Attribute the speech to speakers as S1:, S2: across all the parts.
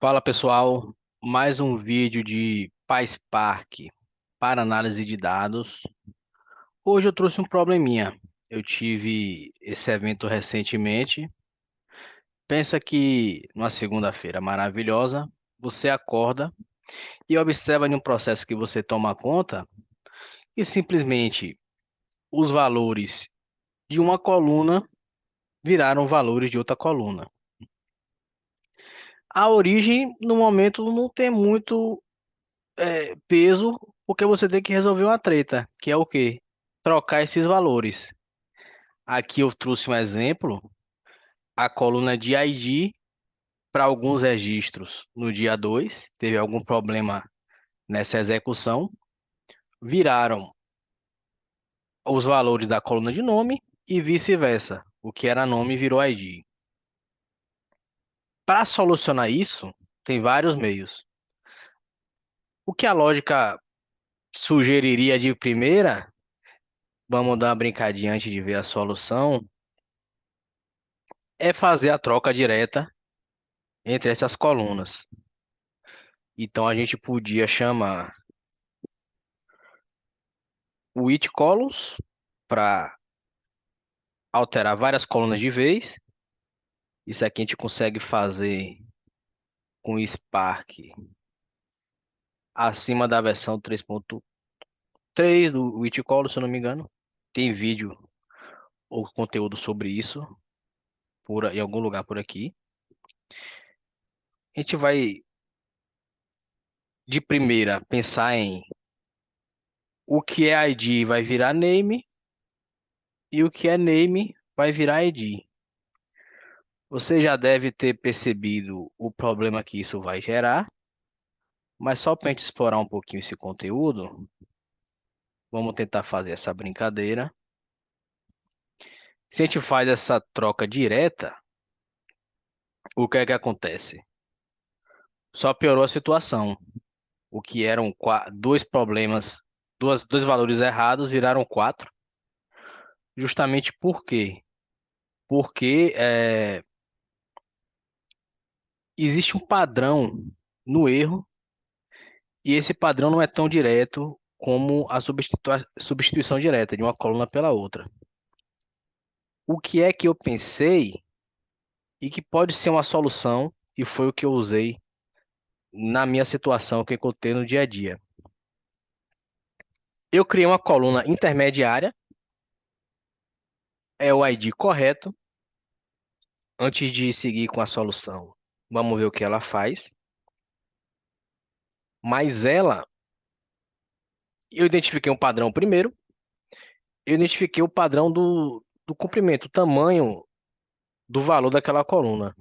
S1: Fala pessoal, mais um vídeo de PySpark para análise de dados. Hoje eu trouxe um probleminha. Eu tive esse evento recentemente. Pensa que numa segunda-feira maravilhosa, você acorda e observa em um processo que você toma conta e simplesmente os valores de uma coluna viraram valores de outra coluna. A origem, no momento, não tem muito peso, porque você tem que resolver uma treta, que é o quê? Trocar esses valores. Aqui eu trouxe um exemplo, a coluna de ID para alguns registros no dia 2 teve algum problema nessa execução, viraram os valores da coluna de nome e vice-versa. O que era nome virou ID. Para solucionar isso, tem vários meios. O que a lógica sugeriria de primeira, vamos dar uma brincadinha antes de ver a solução, é fazer a troca direta entre essas colunas. Então a gente podia chamar o it columns para alterar várias colunas de vez. Isso aqui a gente consegue fazer com o Spark acima da versão 3.3 do it columns, se eu não me engano. Tem vídeo ou conteúdo sobre isso em algum lugar por aqui. A gente vai de primeira pensar em o que é ID vai virar name e o que é name vai virar ID. Você já deve ter percebido o problema que isso vai gerar, mas só para a gente explorar um pouquinho esse conteúdo, vamos tentar fazer essa brincadeira. Se a gente faz essa troca direta, o que é que acontece? Só piorou a situação. O que eram dois problemas, dois valores errados viraram quatro. Justamente por quê? Porque existe um padrão no erro e esse padrão não é tão direto como a substituição direta de uma coluna pela outra. O que é que eu pensei e que pode ser uma solução, e foi o que eu usei na minha situação que eu encontrei no dia a dia. Eu criei uma coluna intermediária, é o ID correto, antes de seguir com a solução. Vamos ver o que ela faz. Mas eu identifiquei um padrão primeiro, eu identifiquei o padrão do comprimento, o tamanho do valor daquela coluna.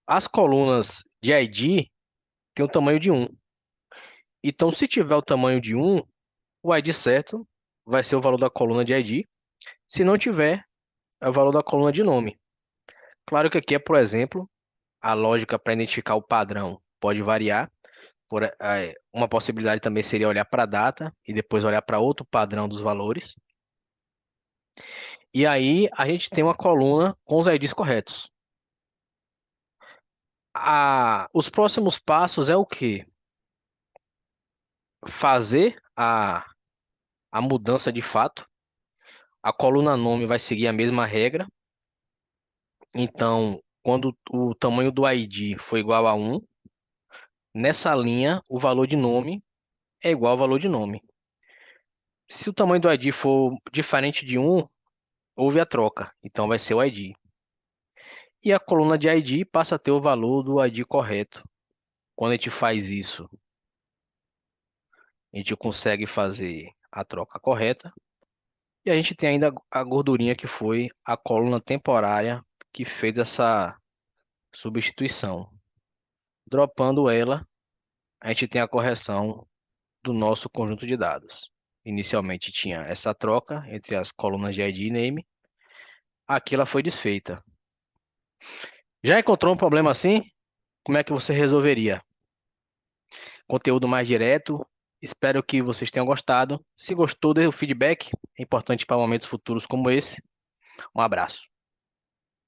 S1: As colunas de ID têm o tamanho de um. Então, se tiver o tamanho de um, o ID certo vai ser o valor da coluna de ID. Se não tiver, é o valor da coluna de nome. Claro que aqui é, por exemplo, a lógica para identificar o padrão pode variar. Uma possibilidade também seria olhar para a data e depois olhar para outro padrão dos valores. E aí a gente tem uma coluna com os IDs corretos. Os próximos passos é o quê? Fazer a mudança de fato. A coluna nome vai seguir a mesma regra. Então, quando o tamanho do ID for igual a 1, nessa linha, o valor de nome é igual ao valor de nome. Se o tamanho do ID for diferente de 1, houve a troca, então vai ser o ID. E a coluna de ID passa a ter o valor do ID correto. Quando a gente faz isso, a gente consegue fazer a troca correta. E a gente tem ainda a gordurinha que foi a coluna temporária que fez essa substituição. Dropando ela, a gente tem a correção do nosso conjunto de dados. Inicialmente tinha essa troca entre as colunas de ID e name. Aqui ela foi desfeita. Já encontrou um problema assim? Como é que você resolveria? Conteúdo mais direto. Espero que vocês tenham gostado. Se gostou, dê o feedback. É importante para momentos futuros como esse. Um abraço.